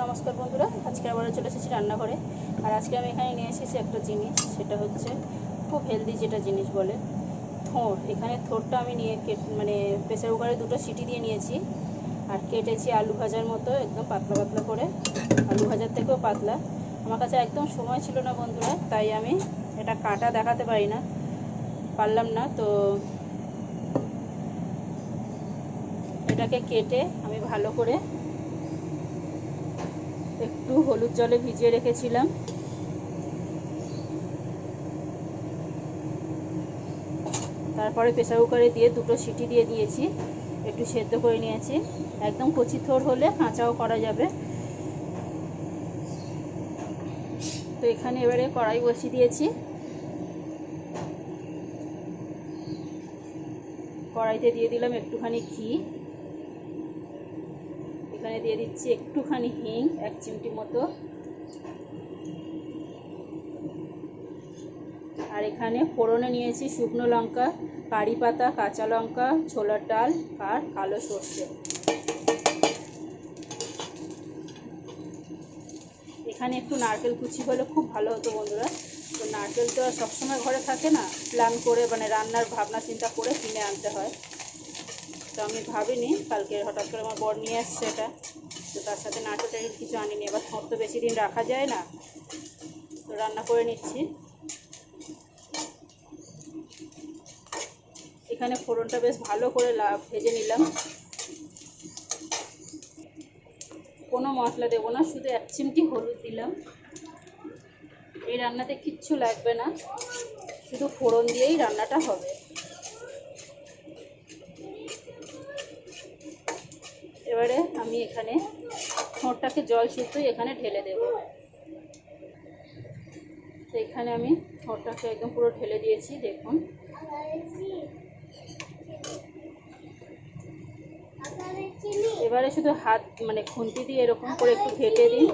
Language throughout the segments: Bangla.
নমস্কার বন্ধুরা, আজকে আবার চলে এসেছি রান্নাঘরে। আর আজকে আমি এখানে নিয়ে এসেছি একটা জিনিস, সেটা হচ্ছে খুব হেলদি যেটা জিনিস বলে থোড়। এখানে থোড়টা আমি নিয়ে প্রেসার কুকারে 2টো সিটি দিয়ে নিয়েছি আর কেটেছি আলু ভাজার মতো, একদম পাতলা পাতলা করে, আলু ভাজার থেকেও পাতলা। আমার কাছে একদম সময় ছিল না বন্ধুরা, তাই আমি এটা কাটা দেখাতে পারলাম না। তো এটাকে কেটে আমি ভালো করে একটু হলুদ জলে ভিজিয়ে রেখেছিলাম। তারপরে প্রেসার কুকারে দিয়ে 2টো সিটি দিয়ে দিয়েছি, একটু সেদ্ধ করে নিয়েছি। একদম কচি থোড় হলে কাঁচাও করা যাবে। তো এখানে এবারে কড়াই বসিয়ে দিয়েছি। কড়াইতে দিয়ে দিলাম একটুখানি ঘি, এখানে দিয়ে দিচ্ছি একটুখানি হিং, 1 চিমটি মতো। আর এখানে ফোড়নে নিয়েছি শুকনো লঙ্কা, কারি পাতা, কাঁচা লঙ্কা, ছোলার ডাল আর কালো সর্ষে। এখানে একটু নারকেল কুচি হলে খুব ভালো হতো বন্ধুরা। তো নারকেল তো আর সবসময় ঘরে থাকে না, প্ল্যান করে রান্নার ভাবনা চিন্তা করে কিনে আনতে হয়। তো আমি ভাবিনি, কালকে হঠাৎ করে আমার বর নিয়ে আসছে এটা, তো তার সাথে নারকেলটা কিছু আনিনি। এবার থোড় তো বেশি দিন রাখা যায় না, তো রান্না করে নিচ্ছি। এখানে ফোড়নটা বেশ ভালো করে ভেজে নিলাম। কোনো মশলা দেবো না, শুধু 1 চিমটি হলুদ দিলাম। এই রান্নাতে কিচ্ছু লাগবে না, শুধু ফোড়ন দিয়েই রান্নাটা হবে। এবারে আমি এখানে থোড়টাকে জল সিদ্ধ এখানে ঢেলে দেব। তো এখানে আমি থোড়টাকে একদম পুরো ঢেলে দিয়েছি, দেখুন। এবারে শুধু হাত খুন্তি দিয়ে এরকম করে একটু ঘেটে দিন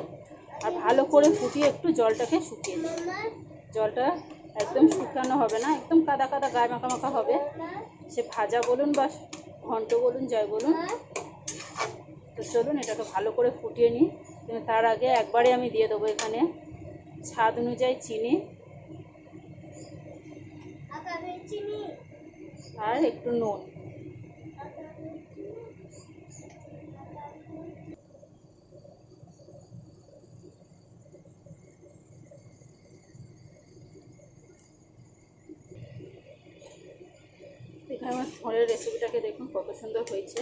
আর ভালো করে ফুটিয়ে একটু জলটাকে শুকিয়ে দিন। জলটা একদম শুকানো হবে না, একদম কাদা কাদা গায়ে মাখা মাখা হবে। সে ভাজা বলুন বা ঘন্ট বলুন, যাই বলুন। তো চলুন এটাকে ভালো করে ফুটিয়ে নিই। তার আগে একবারে আমি দিয়ে দেবো এখানে স্বাদ অনুযায়ী চিনি আর একটু নুন। এখানে আমার থোড়ের রেসিপিটাকে দেখুন কত সুন্দর হয়েছে।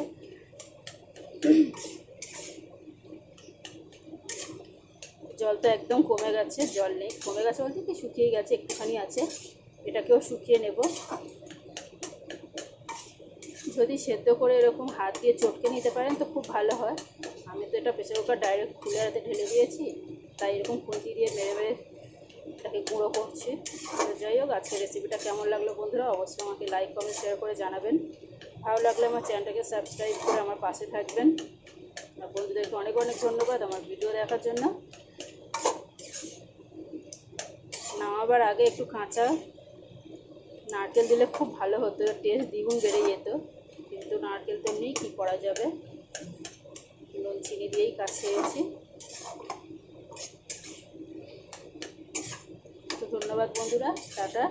জল তো একদম কমে গেছে, জল নেই, কমে গেছে বলতে কি শুকিয়ে গেছে, একটুখানি আছে। এটাকেও শুকিয়ে নেব। যদি সেদ্ধ করে এরকম হাত দিয়ে চটকে নিতে পারেন তো খুব ভালো হয়। আমি তো এটা প্রেসার কুকার ডাইরেক্ট খুলে হাতে ঢেলে দিয়েছি, তাই এরকম খুন্তি দিয়ে মেরে মেরে এটাকে গুঁড়ো করছি। তো যাই হোক, আজকের রেসিপিটা কেমন লাগলো বন্ধুরা অবশ্যই আমাকে লাইক কমেন্ট শেয়ার করে জানাবেন। ভালো লাগলে আমার চ্যানেলটাকে সাবস্ক্রাইব করে আমার পাশে থাকবেন। আর বন্ধুদেরকে অনেক অনেক ধন্যবাদ আমার ভিডিও দেখার জন্য। নামাবার আগে একটু কাঁচা নারকেল দিলে খুব ভালো হতো, টেস্ট দ্বিগুণ বেড়ে যেত, কিন্তু নারকেল তো নেই, কী করা যাবে। নুন চিনি দিয়েই কাজ সেরেছি। তো ধন্যবাদ বন্ধুরা, টাটা।